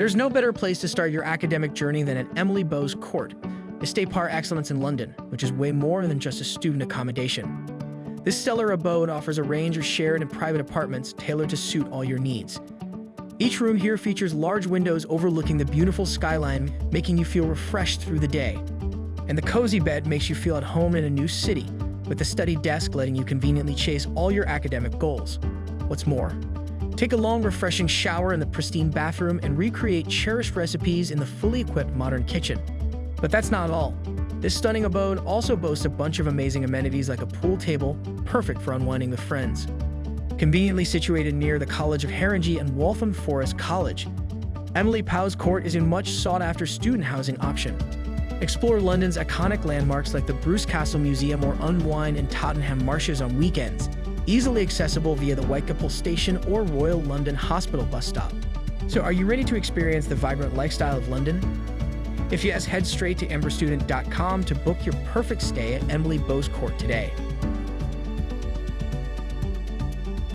There's no better place to start your academic journey than at Lebus Court, estate par excellence in London, which is way more than just a student accommodation. This stellar abode offers a range of shared and private apartments tailored to suit all your needs. Each room here features large windows overlooking the beautiful skyline, making you feel refreshed through the day. And the cozy bed makes you feel at home in a new city, with the study desk letting you conveniently chase all your academic goals. What's more, take a long, refreshing shower in the pristine bathroom and recreate cherished recipes in the fully equipped modern kitchen. But that's not all. This stunning abode also boasts a bunch of amazing amenities like a pool table, perfect for unwinding with friends. Conveniently situated near the College of Haringey and Waltham Forest College, Lebus Court is a much sought-after student housing option. Explore London's iconic landmarks like the Bruce Castle Museum or unwind in Tottenham Marshes on weekends, easily accessible via the Whitechapel Station or Royal London Hospital bus stop. So are you ready to experience the vibrant lifestyle of London? If yes, head straight to amberstudent.com to book your perfect stay at Lebus Court today.